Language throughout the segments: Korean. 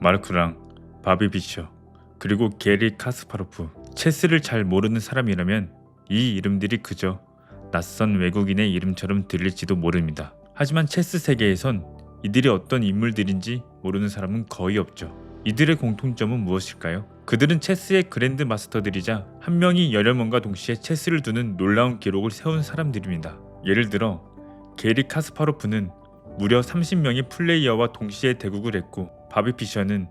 마르크랑 바비 비셔 그리고 게리 카스파로프. 체스를 잘 모르는 사람이라면 이 이름들이 그저 낯선 외국인의 이름처럼 들릴지도 모릅니다. 하지만 체스 세계에선 이들이 어떤 인물들인지 모르는 사람은 거의 없죠. 이들의 공통점은 무엇일까요? 그들은 체스의 그랜드 마스터들이자 한 명이 여러 명과 동시에 체스를 두는 놀라운 기록을 세운 사람들입니다. 예를 들어 게리 카스파로프는 무려 30명의 플레이어와 동시에 대국을 했고, 바비 피셔는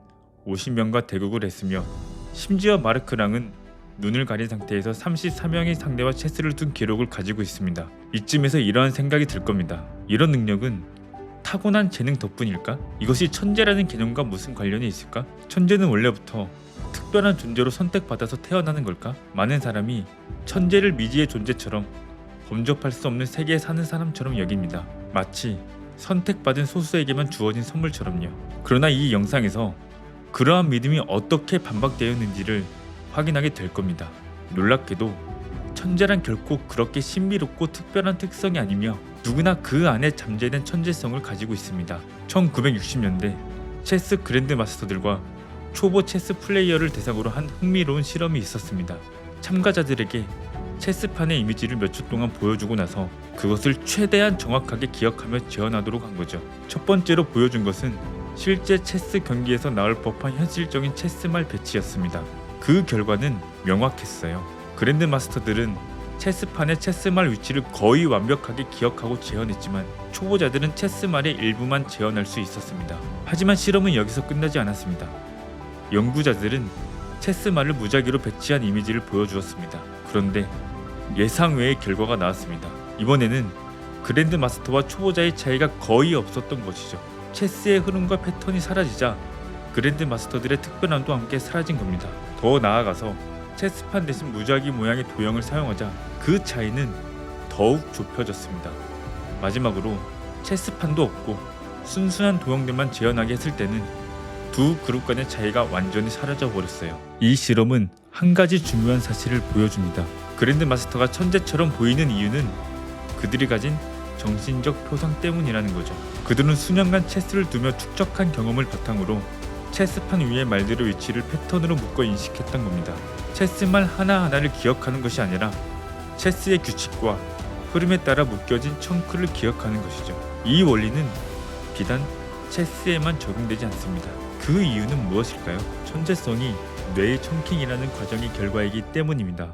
50명과 대국을 했으며, 심지어 마르크랑은 눈을 가린 상태에서 34명의 상대와 체스를 둔 기록을 가지고 있습니다. 이쯤에서 이러한 생각이 들 겁니다. 이런 능력은 타고난 재능 덕분일까? 이것이 천재라는 개념과 무슨 관련이 있을까? 천재는 원래부터 특별한 존재로 선택받아서 태어나는 걸까? 많은 사람이 천재를 미지의 존재처럼 범접할 수 없는 세계에 사는 사람처럼 여깁니다. 마치 선택받은 소수에게만 주어진 선물처럼요. 그러나 이 영상에서 그러한 믿음이 어떻게 반박되었는지를 확인하게 될 겁니다. 놀랍게도 천재란 결코 그렇게 신비롭고 특별한 특성이 아니며 누구나 그 안에 잠재된 천재성을 가지고 있습니다. 1960년대 체스 그랜드 마스터들과 초보 체스 플레이어를 대상으로 한 흥미로운 실험이 있었습니다. 참가자들에게 체스판의 이미지를 몇 초 동안 보여주고 나서 그것을 최대한 정확하게 기억하며 재현하도록 한 거죠. 첫 번째로 보여준 것은 실제 체스 경기에서 나올 법한 현실적인 체스말 배치였습니다. 그 결과는 명확했어요. 그랜드 마스터들은 체스판의 체스말 위치를 거의 완벽하게 기억하고 재현했지만 초보자들은 체스말의 일부만 재현할 수 있었습니다. 하지만 실험은 여기서 끝나지 않았습니다. 연구자들은 체스말을 무작위로 배치한 이미지를 보여주었습니다. 그런데 예상 외의 결과가 나왔습니다. 이번에는 그랜드 마스터와 초보자의 차이가 거의 없었던 것이죠. 체스의 흐름과 패턴이 사라지자 그랜드 마스터들의 특별함도 함께 사라진 겁니다. 더 나아가서 체스판 대신 무작위 모양의 도형을 사용하자 그 차이는 더욱 좁혀졌습니다. 마지막으로 체스판도 없고 순수한 도형들만 재현하게 했을 때는 두 그룹 간의 차이가 완전히 사라져 버렸어요. 이 실험은 한 가지 중요한 사실을 보여줍니다. 그랜드 마스터가 천재처럼 보이는 이유는 그들이 가진 정신적 표상 때문이라는 거죠. 그들은 수년간 체스를 두며 축적한 경험을 바탕으로 체스판 위의 말들의 위치를 패턴으로 묶어 인식했던 겁니다. 체스말 하나하나를 기억하는 것이 아니라 체스의 규칙과 흐름에 따라 묶여진 청크를 기억하는 것이죠. 이 원리는 비단 체스에만 적용되지 않습니다. 그 이유는 무엇일까요? 천재성이 뇌의 청킹이라는 과정의 결과이기 때문입니다.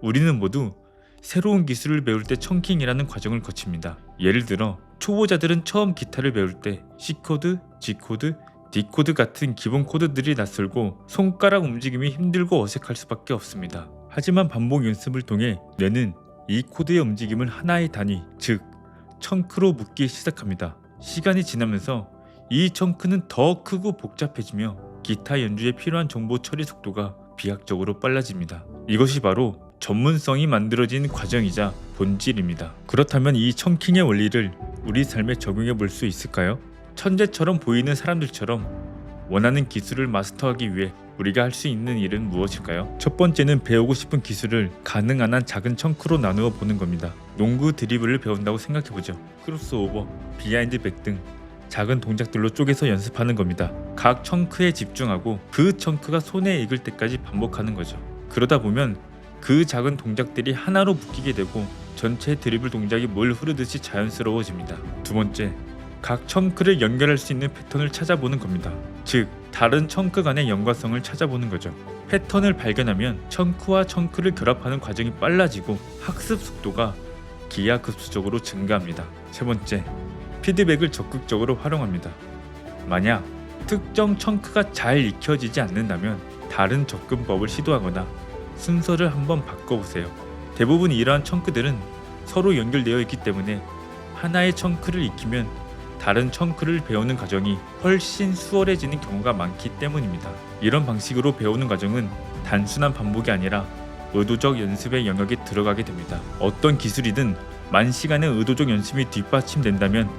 우리는 모두 새로운 기술을 배울 때 청킹이라는 과정을 거칩니다. 예를 들어 초보자들은 처음 기타를 배울 때 C코드, G코드, D코드 같은 기본 코드들이 낯설고 손가락 움직임이 힘들고 어색할 수밖에 없습니다. 하지만 반복 연습을 통해 뇌는 이 코드의 움직임을 하나의 단위, 즉 청크로 묶기 시작합니다. 시간이 지나면서 이 청크는 더 크고 복잡해지며 기타 연주에 필요한 정보 처리 속도가 비약적으로 빨라집니다. 이것이 바로 전문성이 만들어진 과정이자 본질입니다. 그렇다면 이 청킹의 원리를 우리 삶에 적용해 볼 수 있을까요? 천재처럼 보이는 사람들처럼 원하는 기술을 마스터하기 위해 우리가 할 수 있는 일은 무엇일까요? 첫 번째는 배우고 싶은 기술을 가능한 한 작은 청크로 나누어 보는 겁니다. 농구 드리블을 배운다고 생각해보죠. 크로스오버, 비하인드 백 등 작은 동작들로 쪼개서 연습하는 겁니다. 각 청크에 집중하고 그 청크가 손에 익을 때까지 반복하는 거죠. 그러다 보면 그 작은 동작들이 하나로 묶이게 되고 전체 드리블 동작이 물 흐르듯이 자연스러워집니다. 두 번째, 각 청크를 연결할 수 있는 패턴을 찾아보는 겁니다. 즉, 다른 청크 간의 연관성을 찾아보는 거죠. 패턴을 발견하면 청크와 청크를 결합하는 과정이 빨라지고 학습 속도가 기하급수적으로 증가합니다. 세 번째, 피드백을 적극적으로 활용합니다. 만약 특정 청크가 잘 익혀지지 않는다면 다른 접근법을 시도하거나 순서를 한번 바꿔보세요. 대부분 이러한 청크들은 서로 연결되어 있기 때문에 하나의 청크를 익히면 다른 청크를 배우는 과정이 훨씬 수월해지는 경우가 많기 때문입니다. 이런 방식으로 배우는 과정은 단순한 반복이 아니라 의도적 연습의 영역에 들어가게 됩니다. 어떤 기술이든 만시간의 의도적 연습이 뒷받침된다면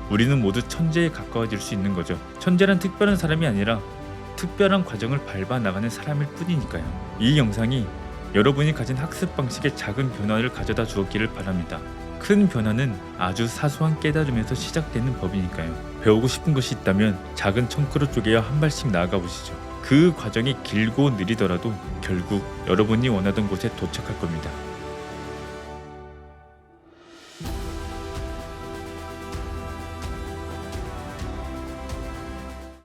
우리는 모두 천재에 가까워질 수 있는 거죠. 천재란 특별한 사람이 아니라 특별한 과정을 밟아 나가는 사람일 뿐이니까요. 이 영상이 여러분이 가진 학습 방식에 작은 변화를 가져다 주었기를 바랍니다. 큰 변화는 아주 사소한 깨달음에서 시작되는 법이니까요. 배우고 싶은 것이 있다면 작은 청크로 쪼개어 한 발씩 나아가 보시죠. 그 과정이 길고 느리더라도 결국 여러분이 원하던 곳에 도착할 겁니다.